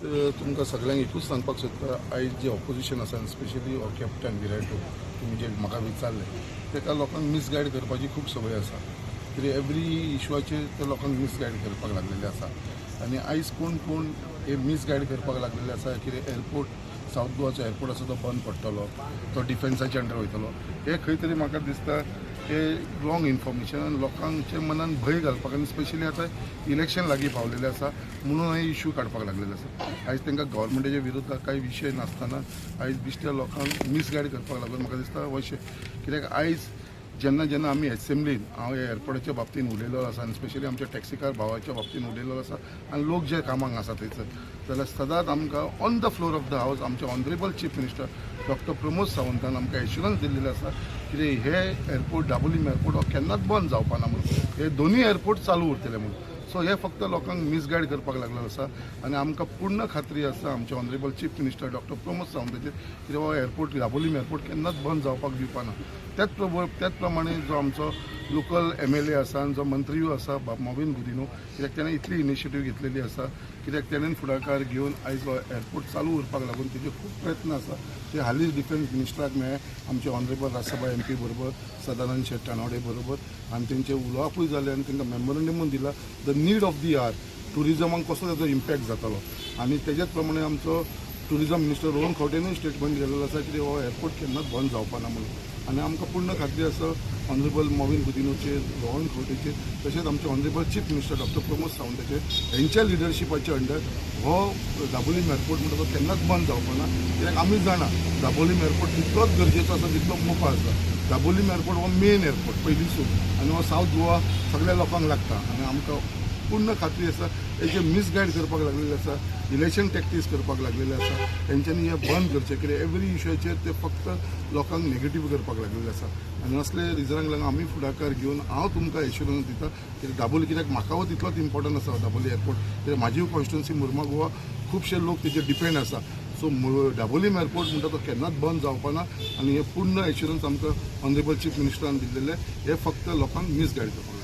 तुमकां सगळ्यांक एकूच सांगपाक सोदता, आयज जे ऑपोजिशन आसा स्पेशली कॅप्टन विराटो तुमी जे म्हाका विचारले ताका लोकांक मिसगायड करपाची खूब संवय आसा. कित्याक एवरी इश्यूचेर ते लोकांक मिसगायड करपाक लागलेले आसा आनी आयज कोण कोण हे मिसगायड करपाक लागलेले आसा. कित्याक एअरपोर्ट सावथ गोवाचो एअरपोर्ट आसा तो बंद पडटलो, तो डिफेन्साच्या अंडर वयतलो, हे खंय तरी म्हाका दिसता हे रॉंग इन्फॉर्मेशन आनी लोकांच्या मनान भंय घालपाक आनी स्पेशली आतां इलेक्शन लागीं पावलेलें आसा म्हणून हे इश्यू काडपाक लागलेले आसा. आयज तांकां गव्हर्मेंटाच्या विरोधात काही विशय नासतना आयज बिश्ट्या लोकांक मिसगायड करपाक लागून म्हाका दिसता अशें. कित्याक आयज जेन्ना जेन्ना आमी एसेंब्लीन हांव एअरपोर्टाच्या बाबतीन उलयलो आसा आनी स्पेशली आमच्या टॅक्सीकार भावाच्या बाबतीन उलयलो आसा आनी लोक जे कामाक आसा थंयसर, जाल्यार सदांच आमकां on the floor of the house आमचे honourable chief minister doctor Pramod सावंतान आमकां एश्युरन्स दिल्लेले आसा की हे एअरपोर्ट दाबोलीम एअरपोर्ट हो केन्नाच बंद जावपा ना म्हणून, हे दोनूय एअरपोर्ट चालू उरतले म्हणून. सो हे फक्त लोकांक मिसगायड करपाक लागलेलो आसा आनी आमकां पूर्ण खात्री आसा आमचे honourable chief minister doctor Pramod सावंताचेर की हो एअरपोर्ट दाबोलीम एअरपोर्ट केन्नाच बंद जावपाक दिवपाना. त्याच प्रमाणे जो आमचो लोकल MLA आसा आनी जो मंत्रीय आसा मॉविन गुदिनो, कित्याक ताणें इतली इनिशिएटीव घेतलेली आसा, कित्याक ताणें फुडाकार घेवन आयज हो एअरपोर्ट चालू उरपाक लागून तेजे खूब प्रयत्न आसा. ते हालींच डिफेन्स मिनिस्टराक मेळ्ळे आमचे ऑनरेबल राज्यसभा MP बरोबर सदानंद शेट टाणावडे बरोबर आनी तेंचे उलोवपूय जाले आनी तांकां मेमोरंडमूय दिला the need of the hour टुरिजमाक कसो ताजो इम्पॅक्ट जातालो. आनी तेज्याच प्रमाणे आमचो टुरिजम मिनिस्टर रोहन खंवटेनूय स्टेटमेंट दिलेलो आसा की हो एअरपोर्ट केन्नाच बंद जावपा ना म्हणून. आनी आमकां पूर्ण खात्री आसा ऑनरेबल मॉविन गुदिनोचेर, रोहन खंवटेचेर, तशेंच आमचे honourable chief minister doctor Pramod सावंताचेर हेंच्या लिडरशिपाच्या अंडर हो दाबोलीम एअरपोर्ट म्हणटा तो केन्नाच बंद जावपा ना. कित्याक आमी जाणा दाबोलीम एअरपोर्ट तितलोच गरजेचो आसा जितलो मोपा आसा. दाबोलीम एअरपोर्ट हो मेन एअरपोर्ट पयलींसून आनी हो सावथ गोवा सगळ्या लोकांक लागता आनी आमकां पूर्ण खात्री आसा हेजे मिसगायड करपाक लागलेले आसा, इलेक्शन टॅक्टीस करपाक लागलेले आसा. तेंच्यांनी हे बंद करचें कित्याक एवरी इश्यूचेर ते फक्त लोकांक नेगेटीव करपाक लागलेले आसा. आनी असले रिजनाक लागून आमी फुडाकार घेवन हांव तुमकां एश्युरन्स दिता की दाबोली, कित्याक म्हाका तितलोच इम्पॉर्टंट आसा दाबोली एअरपोर्ट, कित्याक म्हाजी कॉन्स्टिट्युन्सी मुर्मा गोवा खुबशे लोक तेजेर डिपेंड आसा. सो दाबोलीम एअरपोर्ट म्हणटा तो केन्नाच बंद जावपा ना आनी हे पूर्ण एश्युरन्स आमकां ऑनरेबल चीफ मिनिस्टरान दिल्लेले, हे फक्त लोकांक मिसगायड करपाक.